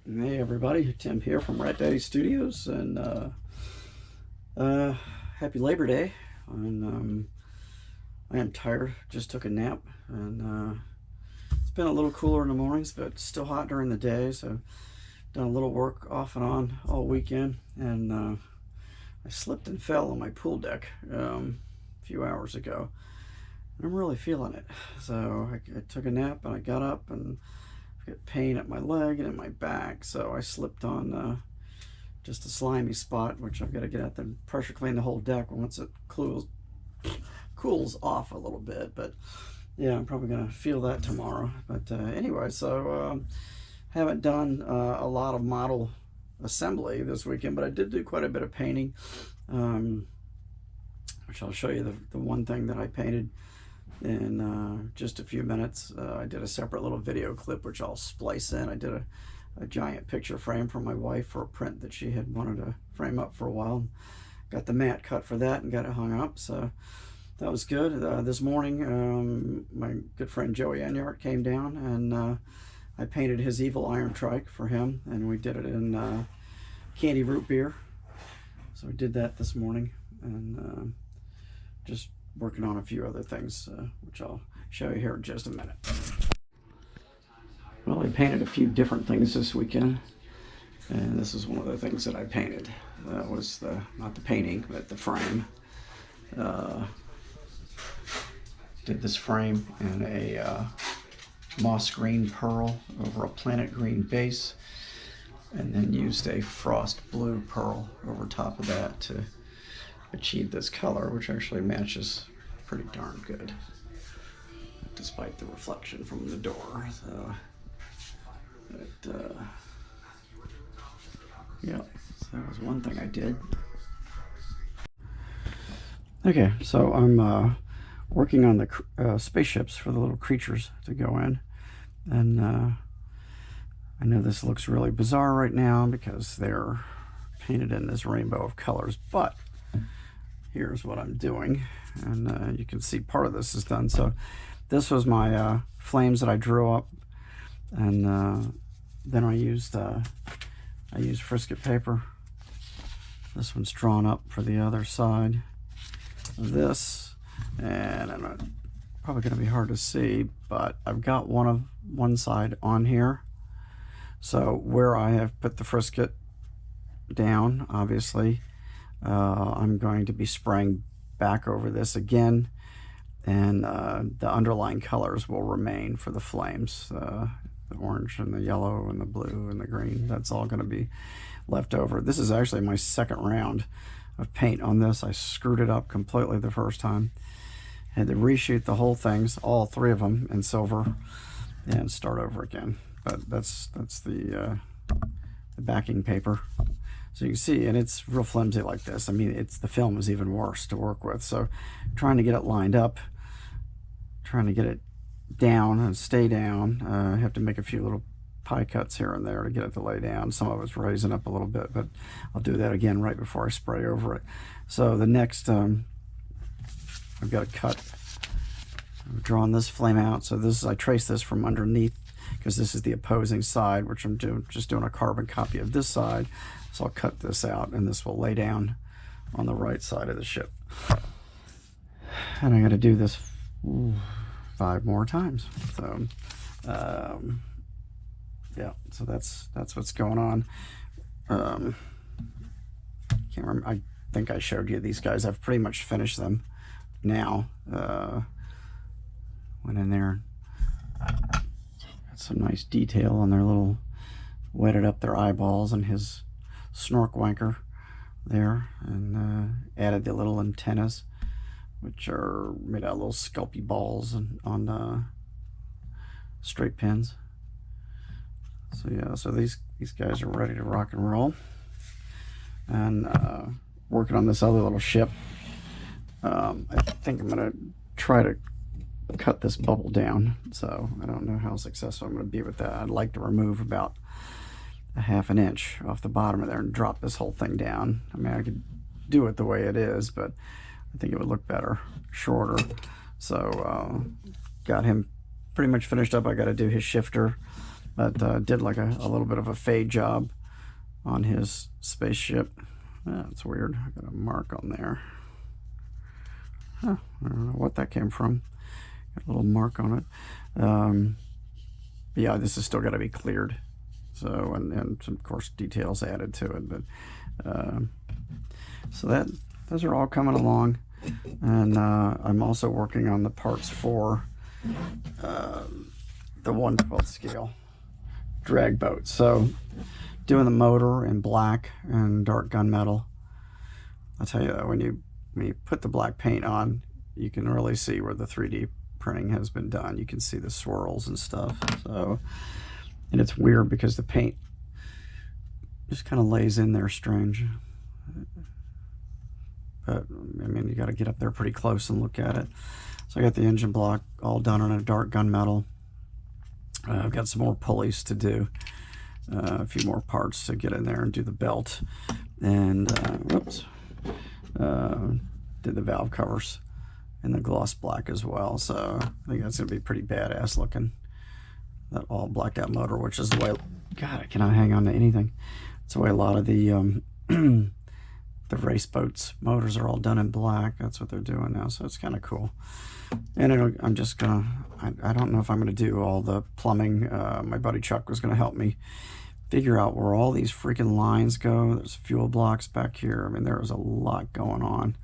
Hey everybody, Tim here from Rat Daddy Studios, and happy Labor Day. And I am tired. Just took a nap, and it's been a little cooler in the mornings, but still hot during the day. So done a little work off and on all weekend, and I slipped and fell on my pool deck a few hours ago. And I'm really feeling it. So I took a nap, and I got up and get pain at my leg and in my back, so I slipped on just a slimy spot, which I've got to get out there and pressure clean the whole deck once it cools off a little bit. But yeah, I'm probably gonna feel that tomorrow. But anyway, so haven't done a lot of model assembly this weekend, but I did do quite a bit of painting, which I'll show you the one thing that I painted in just a few minutes. I did a separate little video clip which I'll splice in. I did a giant picture frame for my wife for a print that she had wanted to frame up for a while. Got the mat cut for that and got it hung up, so that was good. This morning my good friend Joey Enyart came down, and I painted his evil iron trike for him, and we did it in candy root beer. So we did that this morning, and just working on a few other things, which I'll show you here in just a minute. Well, I painted a few different things this weekend, and this is one of the things that I painted. That was not the painting, but the frame. Did this frame in a moss green pearl over a planet green base, and then used a frost blue pearl over top of that to achieve this color, which actually matches pretty darn good despite the reflection from the door. So yeah, so that was one thing I did. Okay, so I'm working on the spaceships for the little creatures to go in, and I know this looks really bizarre right now because they're painted in this rainbow of colors, but here's what I'm doing, and you can see part of this is done. So this was my flames that I drew up, and then I used frisket paper. This one's drawn up for the other side of this, and I'm probably going to be hard to see, but I've got one side on here. So where I have put the frisket down, obviously, I'm going to be spraying back over this again, and the underlying colors will remain for the flames. The orange and the yellow and the blue and the green, that's all going to be left over. This is actually my second round of paint on this. I screwed it up completely the first time. Had to reshoot the whole things, all three of them, in silver, and start over again. But that's the backing paper. So you can see, and it's real flimsy like this. I mean, the film is even worse to work with. So trying to get it lined up, trying to get it down and stay down. I have to make a few little pie cuts here and there to get it to lay down. Some of it's raising up a little bit, but I'll do that again right before I spray over it. So the next, I've got to cut. I'm drawing this flame out. So this, I trace this from underneath because this is the opposing side, which I'm just doing a carbon copy of this side. So I'll cut this out, and this will lay down on the right side of the ship. And I got to do this 5 more times. So yeah, so that's what's going on. Can't remember. I think I showed you these guys. I've pretty much finished them now. Went in there, got some nice detail on their little, wetted up their eyeballs and his snork wanker there, and added the little antennas, which are made out of little sculpey balls and on straight pins. So yeah, so these guys are ready to rock and roll. And working on this other little ship. I think I'm gonna try to cut this bubble down, so I don't know how successful I'm going to be with that. I'd like to remove about a ½ inch off the bottom of there and drop this whole thing down. I mean, I could do it the way it is, but I think it would look better shorter. So got him pretty much finished up. I got to do his shifter, but did like a little bit of a fade job on his spaceship. That's weird. I got a mark on there. Huh, I don't know what that came from. Got a little mark on it. But yeah, this has still got to be cleared. So, and some, of course, details added to it. But so those are all coming along. And I'm also working on the parts for the 1/12 scale drag boat. So doing the motor in black and dark gunmetal. I'll tell you, when you put the black paint on, you can really see where the 3D printing has been done. You can see the swirls and stuff. So, and it's weird because the paint just kind of lays in there strange. But I mean, you got to get up there pretty close and look at it. So I got the engine block all done on a dark gunmetal. I've got some more pulleys to do, a few more parts to get in there and do the belt, and did the valve covers in the gloss black as well. So I think that's gonna be pretty badass looking. That all blacked out motor, which is the way, God, I cannot hang on to anything. It's the way a lot of the the race boats motors are all done in black. That's what they're doing now, so it's kind of cool. And I'm just gonna, I don't know if I'm gonna do all the plumbing. My buddy Chuck was gonna help me figure out where all these freaking lines go. There's fuel blocks back here. I mean, there is a lot going on,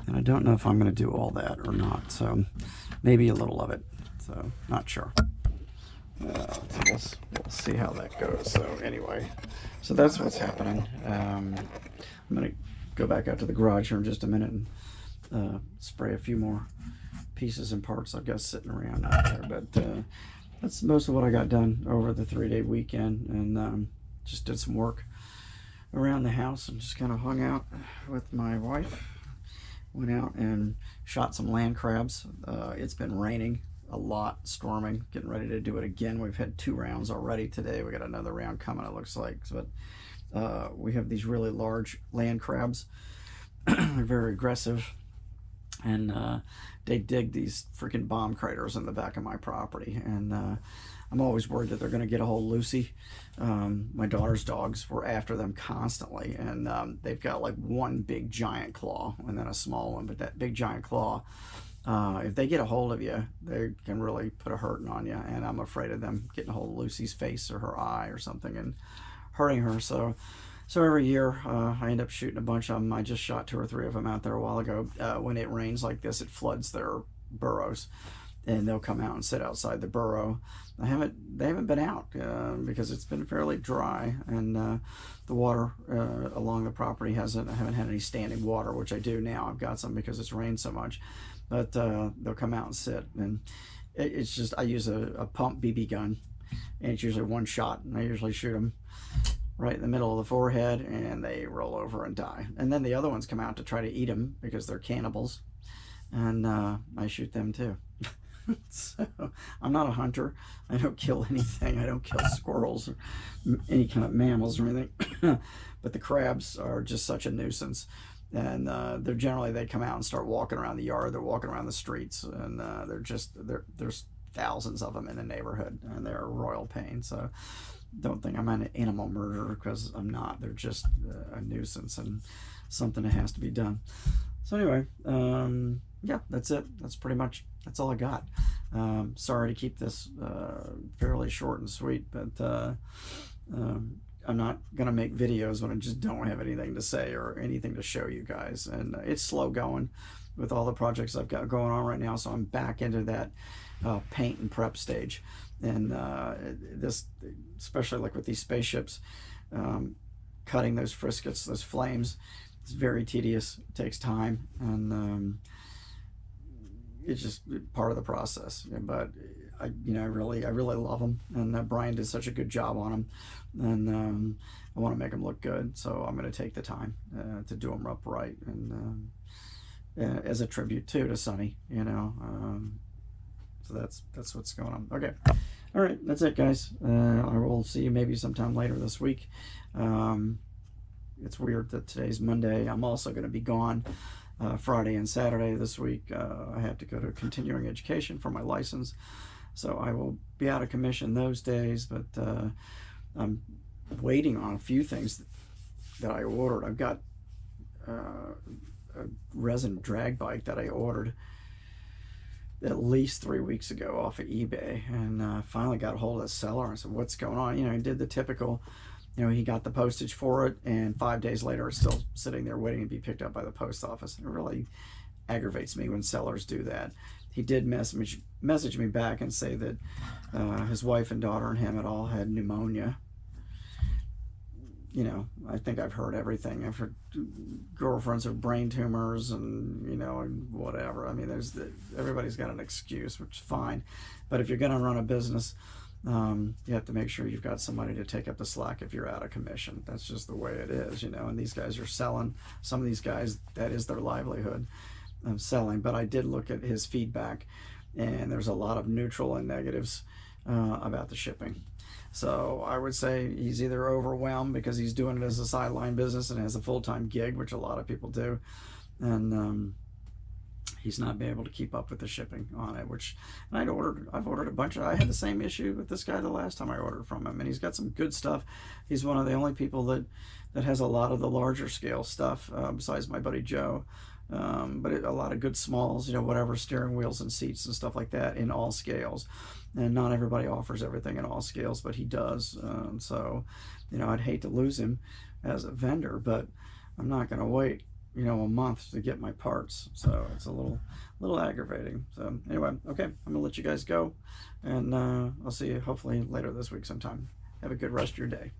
and I don't know if I'm gonna do all that or not. So maybe a little of it, so not sure. We'll see how that goes. So anyway, so that's what's happening. I'm gonna go back out to the garage here in just a minute and spray a few more pieces and parts I've got sitting around out there. But that's most of what I got done over the 3-day weekend, and just did some work around the house and just kind of hung out with my wife. Went out and shot some land crabs. It's been raining a lot, storming, getting ready to do it again. We've had 2 rounds already today. We got another round coming, it looks like. But we have these really large land crabs. They're very aggressive, and they dig these freaking bomb craters in the back of my property, and I'm always worried that they're going to get a hold of Lucy. My daughter's dogs were after them constantly, and they've got like one big giant claw and then a small one, but that big giant claw, if they get a hold of you, they can really put a hurting on you, and I'm afraid of them getting a hold of Lucy's face or her eye or something and hurting her. So every year I end up shooting a bunch of them. I just shot 2 or 3 of them out there a while ago. When it rains like this, it floods their burrows, and they'll come out and sit outside the burrow. They haven't been out because it's been fairly dry, and the water along the property I haven't had any standing water, which I do now. I've got some because it's rained so much, but they'll come out and sit, and it's just, I use a pump BB gun, and it's usually 1 shot, and I usually shoot them right in the middle of the forehead, and they roll over and die. And then the other ones come out to try to eat them because they're cannibals, and I shoot them too. So I'm not a hunter. I don't kill anything. I don't kill squirrels or any kind of mammals or anything. But the crabs are just such a nuisance, and they come out and start walking around the yard. They're walking around the streets, and there's thousands of them in the neighborhood, and they're a royal pain. So don't think I'm an animal murderer, because I'm not. They're just a nuisance and something that has to be done. So anyway, yeah, that's it. That's all I got. Sorry to keep this fairly short and sweet, but I'm not gonna make videos when I just don't have anything to say or anything to show you guys. And it's slow going with all the projects I've got going on right now, so I'm back into that paint and prep stage. And this, especially like with these spaceships, cutting those friskets, those flames, it's very tedious. It takes time, and it's just part of the process. But I really love them, and Brian did such a good job on them, and I want to make them look good. So I'm going to take the time to do them up right, and as a tribute too to Sonny, so that's what's going on. Okay, all right, that's it, guys. I will see you maybe sometime later this week. It's weird that today's Monday. I'm also going to be gone Friday and Saturday this week. I have to go to continuing education for my license, So I will be out of commission those days, but I'm waiting on a few things that I ordered. I've got a resin drag bike that I ordered at least 3 weeks ago off of eBay, and finally got a hold of the seller and said, what's going on? He did the typical, he got the postage for it, and 5 days later it's still sitting there waiting to be picked up by the post office. It really aggravates me when sellers do that. He did message me back and say that his wife and daughter and him had all had pneumonia. I think I've heard everything. I've heard girlfriends with brain tumors and, and whatever. I mean, everybody's got an excuse, which is fine. But if you're going to run a business, you have to make sure you've got somebody to take up the slack if you're out of commission. That's just the way it is, and these guys are selling. Some of these guys, that is their livelihood, selling. But I did look at his feedback, and there's a lot of neutral and negatives about the shipping. So I would say he's either overwhelmed because he's doing it as a sideline business and has a full-time gig, which a lot of people do, and he's not been able to keep up with the shipping on it. I've ordered a bunch of. I had the same issue with this guy the last time I ordered from him, and he's got some good stuff. He's one of the only people that has a lot of the larger scale stuff besides my buddy Joe. But a lot of good smalls, whatever, steering wheels and seats and stuff like that in all scales. And not everybody offers everything in all scales, but he does. So, I'd hate to lose him as a vendor, but I'm not going to wait, a month to get my parts. So it's a little aggravating. So anyway, okay, I'm going to let you guys go, and I'll see you hopefully later this week sometime. Have a good rest of your day.